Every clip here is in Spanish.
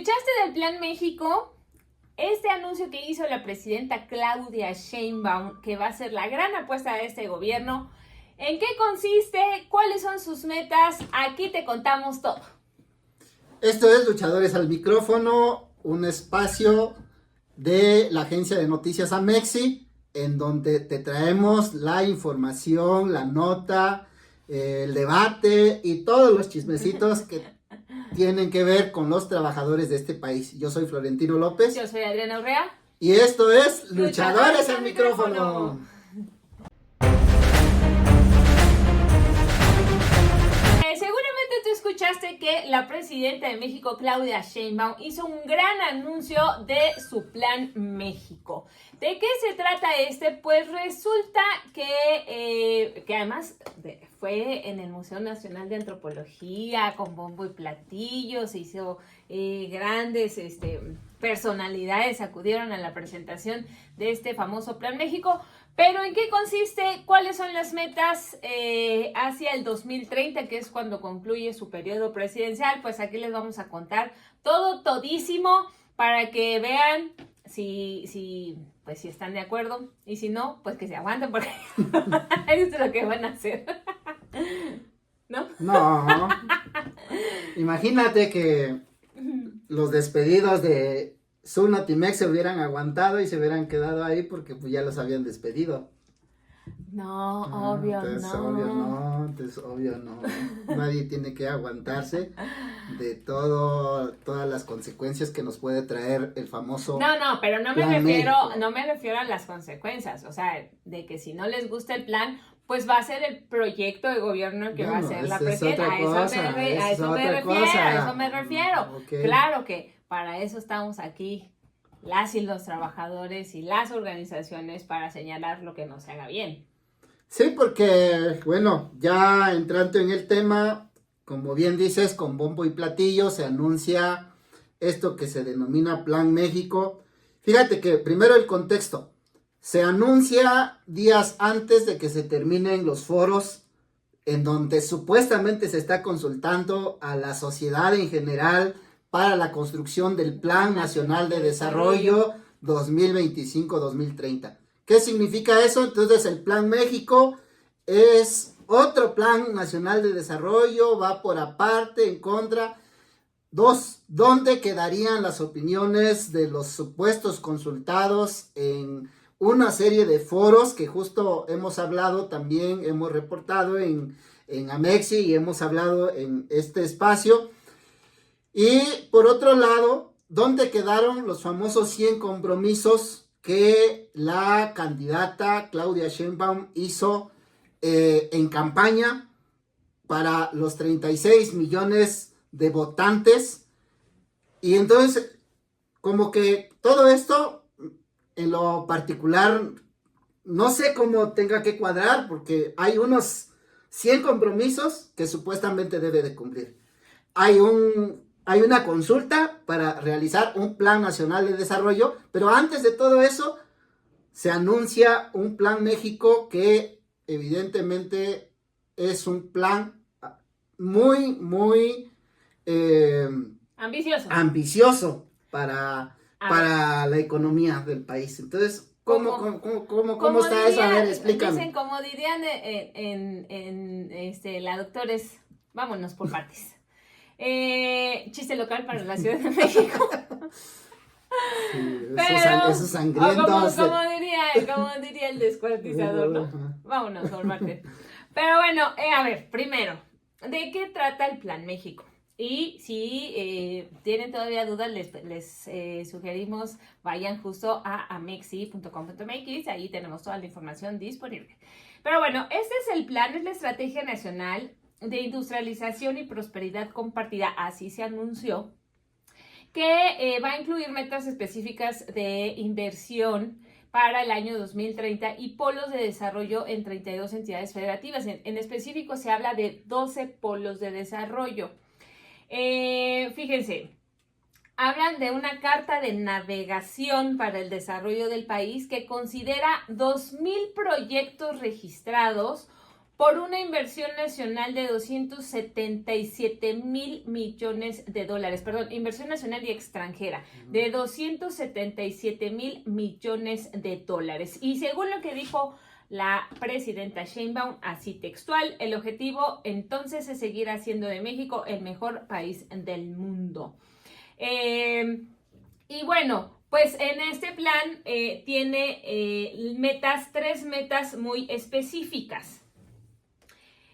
¿Escuchaste del Plan México? Este anuncio que hizo la presidenta Claudia Sheinbaum, que va a ser la gran apuesta de este gobierno. ¿En qué consiste? ¿Cuáles son sus metas? Aquí te contamos todo. Esto es Luchadores al Micrófono, un espacio de la agencia de noticias Amexi, en donde te traemos la información, la nota, el debate y todos los chismecitos que tienen que ver con los trabajadores de este país. Yo soy Florentino López. Yo soy Adriana Urrea. Y esto es Luchadores al Micrófono. Seguramente tú escuchaste que la presidenta de México, Claudia Sheinbaum, hizo un gran anuncio de su Plan México. ¿De qué se trata este? Pues resulta que además fue en el Museo Nacional de Antropología, con bombo y platillo, se hizo grandes personalidades acudieron a la presentación de este famoso Plan México. Pero ¿en qué consiste? ¿Cuáles son las metas hacia el 2030, que es cuando concluye su periodo presidencial? Pues aquí les vamos a contar todo, todísimo, para que vean si están de acuerdo. Y si no, pues que se aguanten, porque eso es lo que van a hacer. ¿No? No. Imagínate que los despedidos de Notimex se hubieran aguantado y se hubieran quedado ahí porque pues ya los habían despedido. No, obvio no. Nadie tiene que aguantarse de todas las consecuencias que nos puede traer el famoso. No, pero no me refiero a las consecuencias, o sea, de que si no les gusta el plan, pues va a ser el proyecto de gobierno que va a ser la presidenta. A eso me refiero. Okay. Claro que para eso estamos aquí, las y los trabajadores y las organizaciones, para señalar lo que no se haga bien. Sí, porque, bueno, ya entrando en el tema, como bien dices, con bombo y platillo se anuncia esto que se denomina Plan México. Fíjate que primero el contexto. Se anuncia días antes de que se terminen los foros en donde supuestamente se está consultando a la sociedad en general para la construcción del Plan Nacional de Desarrollo 2025-2030. ¿Qué significa eso? Entonces el Plan México es otro Plan Nacional de Desarrollo, va por aparte, en contra. Dos, ¿dónde quedarían las opiniones de los supuestos consultados en una serie de foros que justo hemos hablado también, hemos reportado en Amexi y hemos hablado en este espacio? Y por otro lado, ¿dónde quedaron los famosos 100 compromisos que la candidata Claudia Sheinbaum hizo en campaña para los 36 millones de votantes? Y entonces, como que todo esto, en lo particular, no sé cómo tenga que cuadrar, porque hay unos 100 compromisos que supuestamente debe de cumplir. Hay una consulta para realizar un plan nacional de desarrollo, pero antes de todo eso se anuncia un Plan México que evidentemente es un plan muy ambicioso para la economía del país. Entonces, ¿cómo está eso? A ver, explícame. Dicen, como dirían la doctores, vámonos por partes. Chiste local para la Ciudad de México. Sí, esos sangrientos. Como diría el descuartizador, ¿no? Vámonos por partes. Pero bueno, a ver, primero, ¿de qué trata el Plan México? Y si tienen todavía dudas, les sugerimos vayan justo a amexi.com.mx, ahí tenemos toda la información disponible. Pero bueno, este es el plan, es la Estrategia Nacional de Industrialización y Prosperidad Compartida, así se anunció, que va a incluir metas específicas de inversión para el año 2030 y polos de desarrollo en 32 entidades federativas. En específico se habla de 12 polos de desarrollo. Fíjense, hablan de una carta de navegación para el desarrollo del país que considera 2,000 proyectos registrados, por una inversión nacional de 277,000 millones de dólares, perdón, inversión nacional y extranjera, de 277,000 millones de dólares. Y según lo que dijo la presidenta Sheinbaum, así textual, el objetivo entonces es seguir haciendo de México el mejor país del mundo. Y bueno, pues en este plan tiene tres metas muy específicas.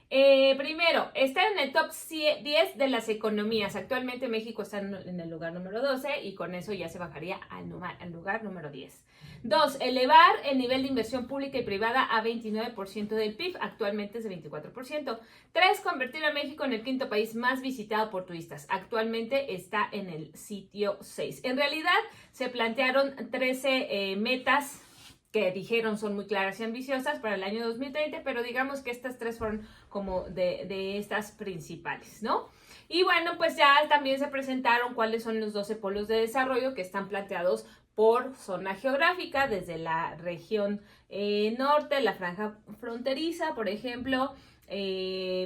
Primero, está en el top 10 de las economías. Actualmente México está en el lugar número 12 y con eso ya se bajaría al lugar número 10. 2. Elevar el nivel de inversión pública y privada a 29% del PIB. Actualmente es de 24%. 3. Convertir a México en el quinto país más visitado por turistas. Actualmente está en el sitio 6. En realidad se plantearon 13 metas que dijeron son muy claras y ambiciosas para el año 2030, pero digamos que estas tres fueron como de estas principales, ¿no? Y bueno, pues ya también se presentaron cuáles son los 12 polos de desarrollo que están planteados por zona geográfica, desde la región norte, la franja fronteriza, por ejemplo,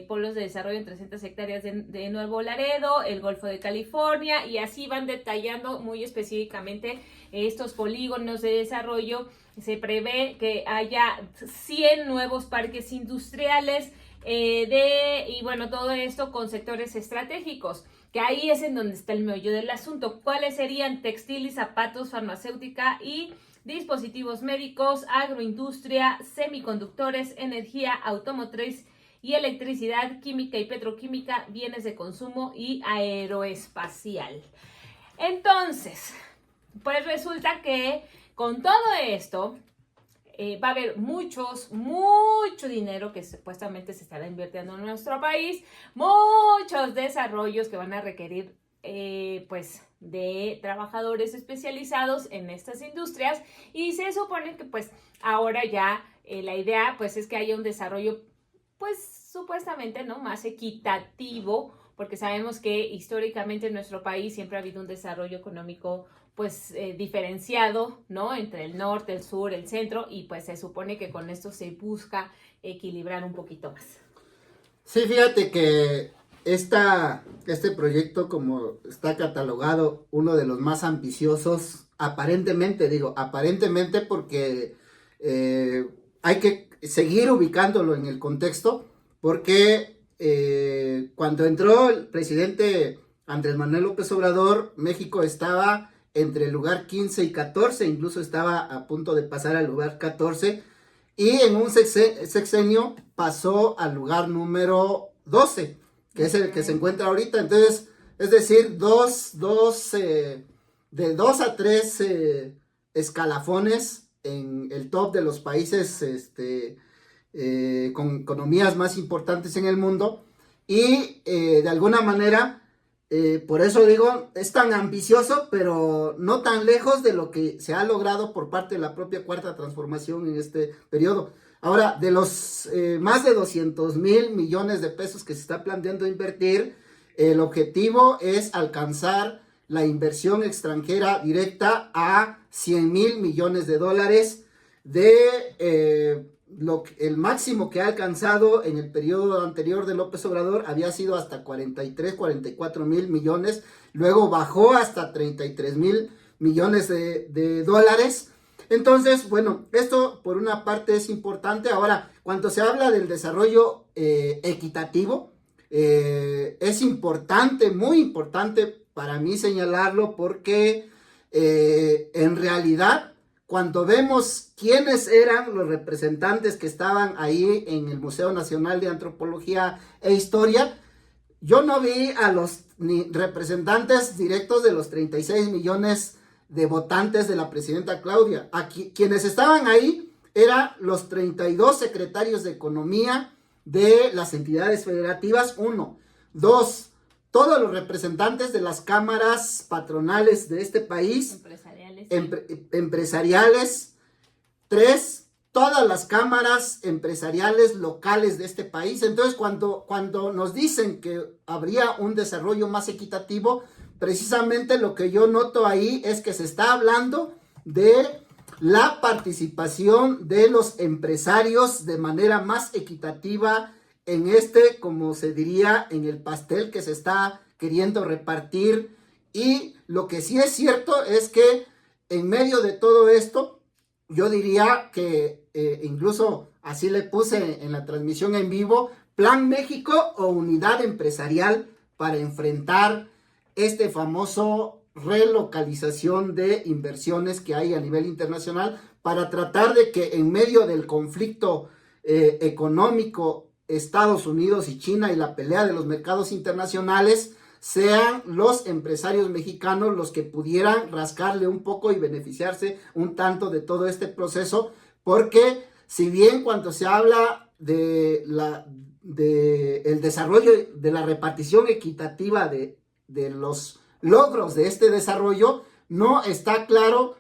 polos de desarrollo en 300 hectáreas de Nuevo Laredo, el Golfo de California, y así van detallando muy específicamente estos polígonos de desarrollo. Se prevé que haya 100 nuevos parques industriales y bueno, todo esto con sectores estratégicos, que ahí es en donde está el meollo del asunto. ¿Cuáles serían? Textil y zapatos, farmacéutica y dispositivos médicos, agroindustria, semiconductores, energía automotriz y electricidad, química y petroquímica, bienes de consumo y aeroespacial. Entonces, pues resulta que con todo esto va a haber mucho dinero que supuestamente se estará invirtiendo en nuestro país, muchos desarrollos que van a requerir pues de trabajadores especializados en estas industrias, y se supone que pues ahora ya la idea pues es que haya un desarrollo pues supuestamente, ¿no?, más equitativo, porque sabemos que históricamente en nuestro país siempre ha habido un desarrollo económico pues diferenciado, ¿no?, entre el norte, el sur, el centro, y pues se supone que con esto se busca equilibrar un poquito más. Sí, fíjate que este proyecto, como está catalogado, uno de los más ambiciosos, aparentemente porque hay que seguir ubicándolo en el contexto, porque cuando entró el presidente Andrés Manuel López Obrador, México estaba entre el lugar 15 y 14, incluso estaba a punto de pasar al lugar 14, y en un sexenio pasó al lugar número 12, que es el que se encuentra ahorita. Entonces, es decir, de 2 a 3 escalafones en el top de los países con economías más importantes en el mundo, y de alguna manera, por eso digo, es tan ambicioso, pero no tan lejos de lo que se ha logrado por parte de la propia Cuarta Transformación en este periodo. Ahora, de los más de 200,000 millones de pesos que se está planteando invertir, el objetivo es alcanzar la inversión extranjera directa a 100,000 millones de dólares el máximo que ha alcanzado en el periodo anterior de López Obrador había sido hasta 44,000 millones, luego bajó hasta 33,000 millones de dólares. Entonces, bueno, esto por una parte es importante. Ahora, cuando se habla del desarrollo equitativo, es importante, muy importante para mí señalarlo, porque en realidad, cuando vemos quiénes eran los representantes que estaban ahí en el Museo Nacional de Antropología e Historia, yo no vi a los representantes directos de los 36 millones de votantes de la presidenta Claudia. Aquí, quienes estaban ahí eran los 32 secretarios de Economía de las entidades federativas, 1. 2, todos los representantes de las cámaras patronales de este país, empresariales. 3, todas las cámaras empresariales locales de este país. Entonces, cuando nos dicen que habría un desarrollo más equitativo, precisamente lo que yo noto ahí es que se está hablando de la participación de los empresarios de manera más equitativa en este, como se diría, en el pastel que se está queriendo repartir. Y lo que sí es cierto es que en medio de todo esto, yo diría que incluso así le puse en la transmisión en vivo, Plan México o unidad empresarial para enfrentar este famoso relocalización de inversiones que hay a nivel internacional, para tratar de que en medio del conflicto económico Estados Unidos y China y la pelea de los mercados internacionales, sean los empresarios mexicanos los que pudieran rascarle un poco y beneficiarse un tanto de todo este proceso, porque si bien cuando se habla de el desarrollo, de la repartición equitativa de los logros de este desarrollo, no está claro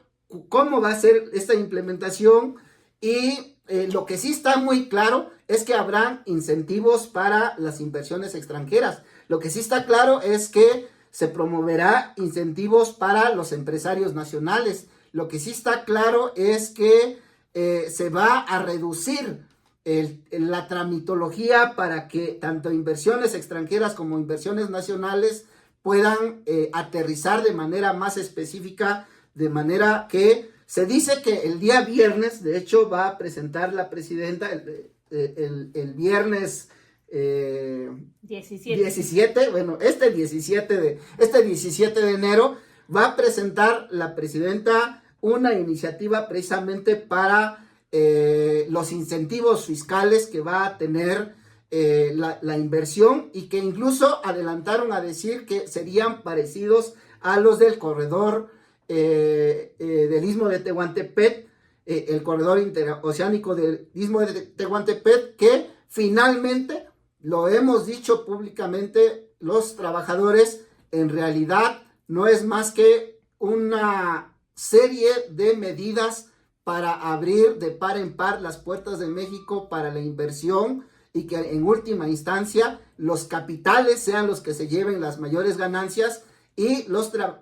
cómo va a ser esta implementación. Y lo que sí está muy claro es que habrán incentivos para las inversiones extranjeras. Lo que sí está claro es que se promoverá incentivos para los empresarios nacionales. Lo que sí está claro es que se va a reducir la tramitología para que tanto inversiones extranjeras como inversiones nacionales puedan aterrizar de manera más específica, de manera que se dice que el día viernes, de hecho, va a presentar la presidenta el viernes 17, bueno, este 17 de enero va a presentar la presidenta una iniciativa precisamente para los incentivos fiscales que va a tener la inversión, y que incluso adelantaron a decir que serían parecidos a los del corredor del Istmo de Tehuantepec, el corredor interoceánico del Istmo de Tehuantepec, que finalmente, lo hemos dicho públicamente los trabajadores, en realidad no es más que una serie de medidas para abrir de par en par las puertas de México para la inversión, y que en última instancia los capitales sean los que se lleven las mayores ganancias, y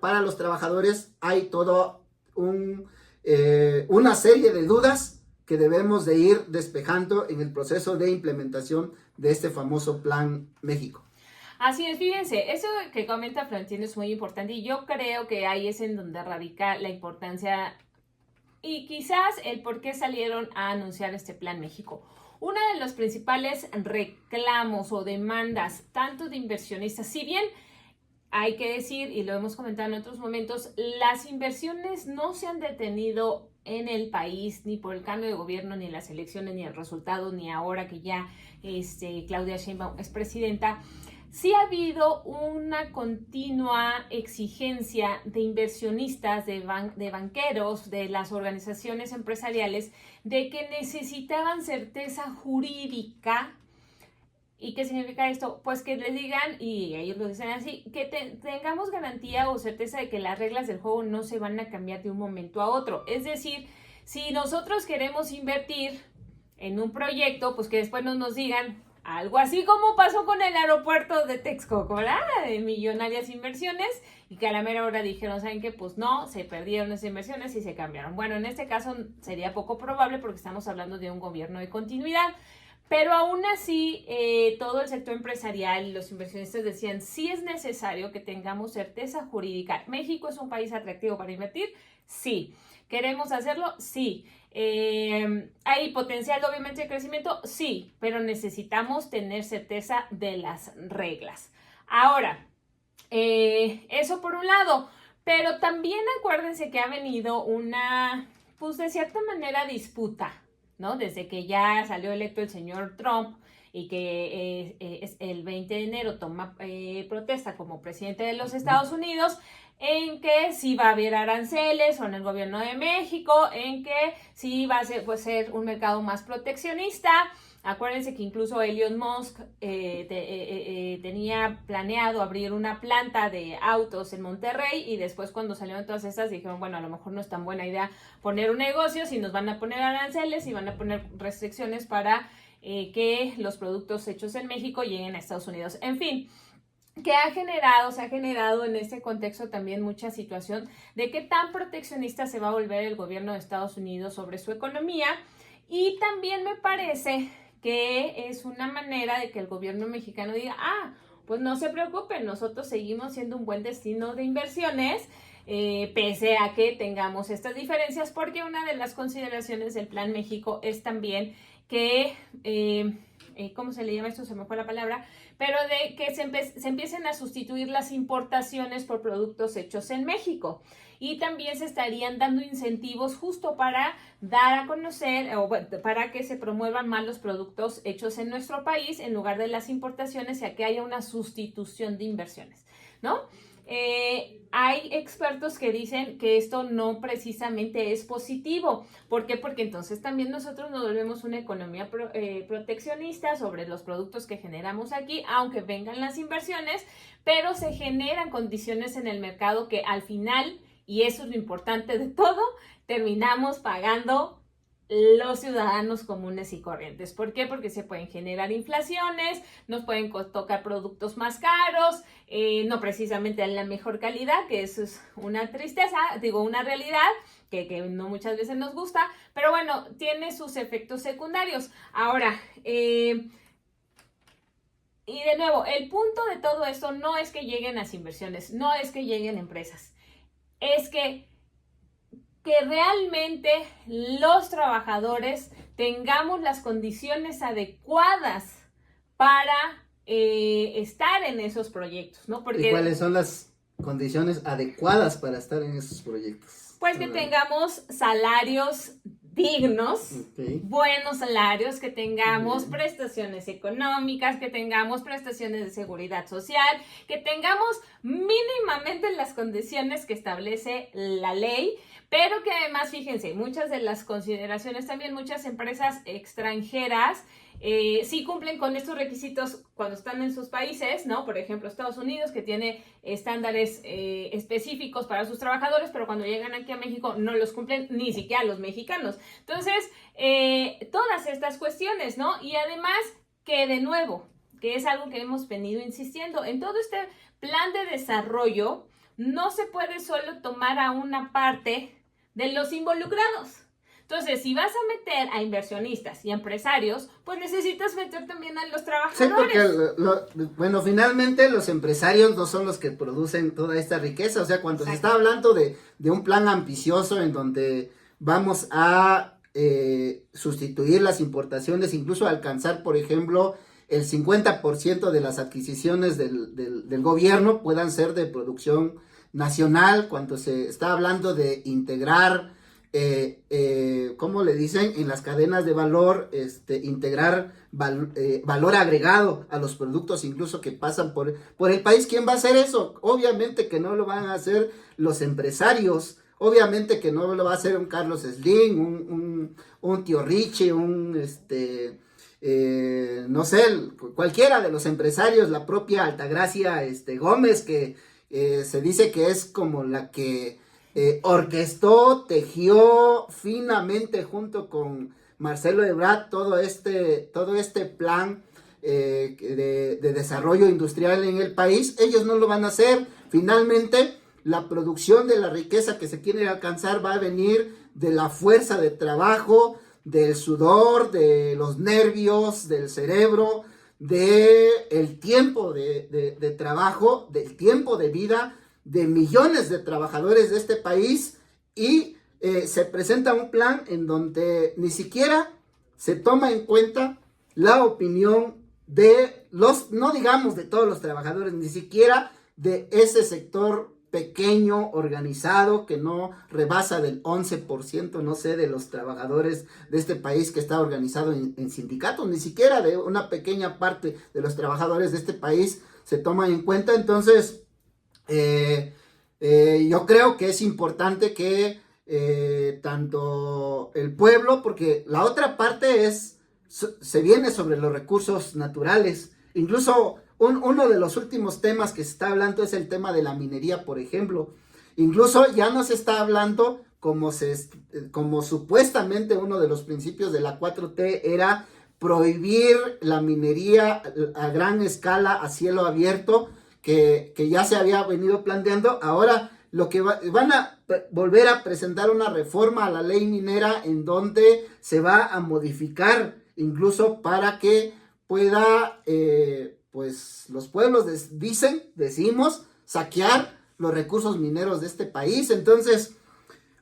para los trabajadores hay todo una serie de dudas que debemos de ir despejando en el proceso de implementación de este famoso Plan México. Así es, fíjense, eso que comenta Florentino es muy importante, y yo creo que ahí es en donde radica la importancia y quizás el por qué salieron a anunciar este Plan México. Uno de los principales reclamos o demandas, tanto de inversionistas, si bien hay que decir, y lo hemos comentado en otros momentos, las inversiones no se han detenido en el país, ni por el cambio de gobierno, ni las elecciones, ni el resultado, ni ahora que ya Claudia Sheinbaum es presidenta. Sí ha habido una continua exigencia de inversionistas, de banqueros, de las organizaciones empresariales, de que necesitaban certeza jurídica. ¿Y qué significa esto? Pues que les digan, y ellos lo dicen así, que tengamos garantía o certeza de que las reglas del juego no se van a cambiar de un momento a otro. Es decir, si nosotros queremos invertir en un proyecto, pues que después no nos digan algo así como pasó con el aeropuerto de Texcoco, ¿verdad? De millonarias inversiones, y que a la mera hora dijeron, ¿saben qué? Pues no, se perdieron esas inversiones y se cambiaron. Bueno, en este caso sería poco probable porque estamos hablando de un gobierno de continuidad. Pero aún así, todo el sector empresarial y los inversionistas decían, sí es necesario que tengamos certeza jurídica. ¿México es un país atractivo para invertir? Sí. ¿Queremos hacerlo? Sí. ¿Hay potencial obviamente de crecimiento? Sí, pero necesitamos tener certeza de las reglas. Ahora, eso por un lado, pero también acuérdense que ha venido una, pues de cierta manera, disputa, ¿no? Desde que ya salió electo el señor Trump y que el 20 de enero toma protesta como presidente de los Estados Unidos, en que sí va a haber aranceles, o en el gobierno de México, en que sí va a ser, pues, ser un mercado más proteccionista. Acuérdense que incluso Elon Musk tenía planeado abrir una planta de autos en Monterrey, y después cuando salieron todas estas dijeron, bueno, a lo mejor no es tan buena idea poner un negocio si nos van a poner aranceles y van a poner restricciones para que los productos hechos en México lleguen a Estados Unidos. En fin, que se ha generado en este contexto también mucha situación de qué tan proteccionista se va a volver el gobierno de Estados Unidos sobre su economía. Y también me parece que es una manera de que el gobierno mexicano diga, pues no se preocupen, nosotros seguimos siendo un buen destino de inversiones, pese a que tengamos estas diferencias, porque una de las consideraciones del Plan México es también que, ¿cómo se le llama esto? Se me fue la palabra, pero de que se empiecen a sustituir las importaciones por productos hechos en México. Y también se estarían dando incentivos justo para dar a conocer o para que se promuevan más los productos hechos en nuestro país en lugar de las importaciones, y a que haya una sustitución de inversiones, ¿no? Hay expertos que dicen que esto no precisamente es positivo. ¿Por qué? Porque entonces también nosotros nos volvemos una economía proteccionista sobre los productos que generamos aquí, aunque vengan las inversiones, pero se generan condiciones en el mercado que al final, y eso es lo importante de todo, terminamos pagando los ciudadanos comunes y corrientes. ¿Por qué? Porque se pueden generar inflaciones, nos pueden tocar productos más caros, no precisamente en la mejor calidad, que eso es una tristeza, una realidad que no muchas veces nos gusta, pero bueno, tiene sus efectos secundarios. Ahora, y de nuevo, el punto de todo esto no es que lleguen las inversiones, no es que lleguen empresas, es que realmente los trabajadores tengamos las condiciones adecuadas para estar en esos proyectos, ¿no? Porque, ¿y cuáles son las condiciones adecuadas para estar en esos proyectos? Pues que tengamos salarios dignos, buenos salarios, que tengamos prestaciones económicas, que tengamos prestaciones de seguridad social, que tengamos mínimamente las condiciones que establece la ley, pero que además, fíjense, muchas de las consideraciones también, muchas empresas extranjeras sí cumplen con estos requisitos cuando están en sus países, ¿no? Por ejemplo, Estados Unidos, que tiene estándares específicos para sus trabajadores, pero cuando llegan aquí a México no los cumplen ni siquiera los mexicanos. Entonces, todas estas cuestiones, ¿no? Y además que, de nuevo, que es algo que hemos venido insistiendo, en todo este plan de desarrollo no se puede solo tomar a una parte de los involucrados. Entonces, si vas a meter a inversionistas y empresarios, pues necesitas meter también a los trabajadores. Sí, porque, finalmente los empresarios no son los que producen toda esta riqueza. O sea, cuando se está hablando de un plan ambicioso en donde vamos a sustituir las importaciones, incluso alcanzar, por ejemplo, el 50% de las adquisiciones del gobierno puedan ser de producción nacional, cuando se está hablando de integrar, ¿cómo le dicen? En las cadenas de valor, integrar valor agregado a los productos incluso que pasan por el país. ¿Quién va a hacer eso? Obviamente que no lo van a hacer los empresarios, obviamente que no lo va a hacer un Carlos Slim, un Tío Richie, no sé, cualquiera de los empresarios, la propia Altagracia Gómez, que se dice que es como la que orquestó, tejió finamente junto con Marcelo Ebrard todo este plan de desarrollo industrial en el país. Ellos no lo van a hacer. Finalmente, la producción de la riqueza que se quiere alcanzar va a venir de la fuerza de trabajo, del sudor, de los nervios, del cerebro, del tiempo de trabajo, del tiempo de vida de millones de trabajadores de este país. Y se presenta un plan en donde ni siquiera se toma en cuenta la opinión de no digamos de todos los trabajadores, ni siquiera de ese sector pequeño, organizado, que no rebasa del 11%, no sé, de los trabajadores de este país que está organizado en sindicatos, ni siquiera de una pequeña parte de los trabajadores de este país se toma en cuenta. Entonces, yo creo que es importante que tanto el pueblo, porque la otra parte se viene sobre los recursos naturales, incluso uno de los últimos temas que se está hablando es el tema de la minería, por ejemplo. Incluso ya no se está hablando como supuestamente uno de los principios de la 4T era prohibir la minería a gran escala, a cielo abierto, que ya se había venido planteando. Ahora lo que van a volver a presentar una reforma a la ley minera en donde se va a modificar incluso para que pueda, pues los pueblos decimos, saquear los recursos mineros de este país. Entonces,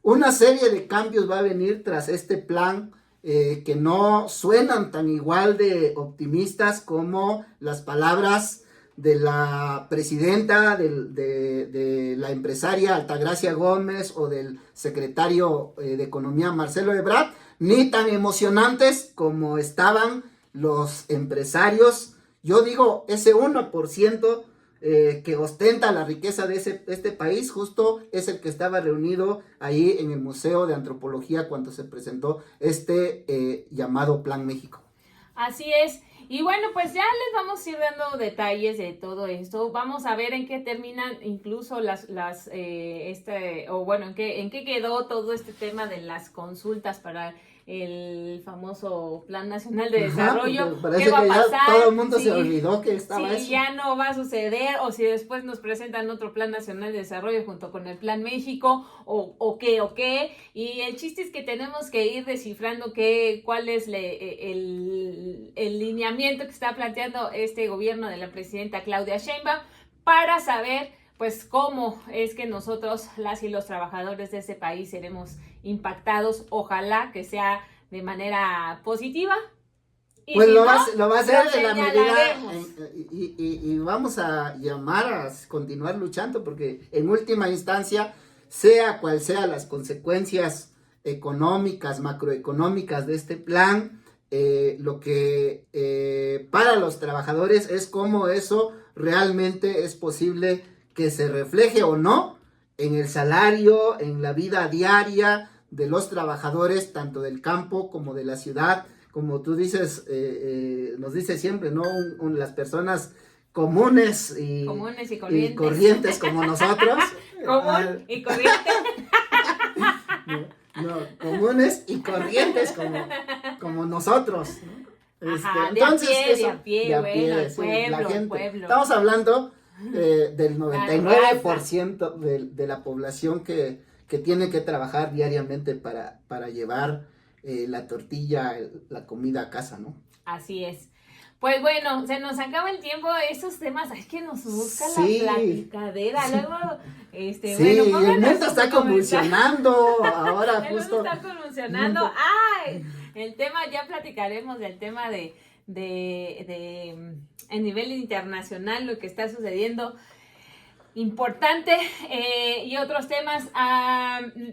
una serie de cambios va a venir tras este plan, que no suenan tan igual de optimistas como las palabras de la presidenta de la empresaria Altagracia Gómez o del secretario de Economía Marcelo Ebrard, ni tan emocionantes como estaban los empresarios. Yo digo, ese 1% que ostenta la riqueza de este país, justo es el que estaba reunido ahí en el Museo de Antropología cuando se presentó este llamado Plan México. Así es. Y bueno, pues ya les vamos a ir dando detalles de todo esto. Vamos a ver en qué terminan incluso en qué quedó todo este tema de las consultas para el famoso Plan Nacional de Desarrollo. Parece ¿Qué va a que ya pasar? todo el mundo Sí, se olvidó que estaba eso. si ya no va a suceder, o si después nos presentan otro Plan Nacional de Desarrollo junto con el Plan México, o qué. Y el chiste es que tenemos que ir descifrando cuál es el lineamiento que está planteando este gobierno de la presidenta Claudia Sheinbaum para saber pues cómo es que nosotros, las y los trabajadores de este país, seremos impactados. Ojalá que sea de manera positiva. Y pues si lo no, va a hacer lo en la medida, señalaremos. y vamos a llamar a continuar luchando, porque en última instancia, sea cual sean las consecuencias económicas, macroeconómicas de este plan, lo que para los trabajadores es cómo eso realmente es posible que se refleje o no en el salario, en la vida diaria de los trabajadores, tanto del campo como de la ciudad. Como tú dices, nos dice siempre, ¿no? Las personas comunes y corrientes como nosotros. Común y corriente. No, comunes y corrientes como nosotros, ¿no? Ajá, entonces, de a pie, bueno, el pueblo. Estamos hablando del 99% de la población que tiene que trabajar diariamente para llevar la tortilla, la comida a casa, ¿no? Así es. Pues bueno, se nos acaba el tiempo. Esos temas, es que nos busca Sí. la platicadera. Luego, Sí, bueno, el mundo está convulsionando ahora el justo. mundo está convulsionando. ¡Ay! El tema, ya platicaremos del tema de a nivel internacional, lo que está sucediendo. Importante, y otros temas.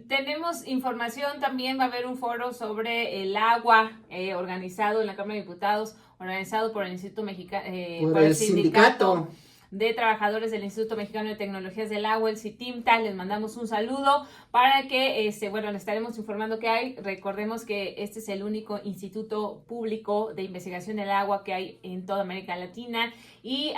Tenemos información, también va a haber un foro sobre el agua organizado en la Cámara de Diputados, organizado por el Instituto Mexicano, Por el sindicato de Trabajadores del Instituto Mexicano de Tecnologías del Agua, el CITIMTA. Les mandamos un saludo para que, les estaremos informando qué hay. Recordemos que este es el único instituto público de investigación del agua que hay en toda América Latina, y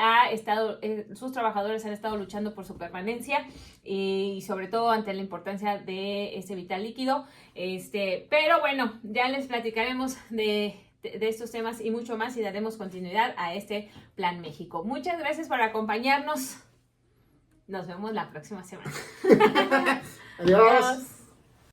sus trabajadores han estado luchando por su permanencia, y sobre todo ante la importancia de este vital líquido. Pero bueno, ya les platicaremos de estos temas y mucho más, y daremos continuidad a este Plan México. Muchas gracias por acompañarnos. Nos vemos la próxima semana. Adiós.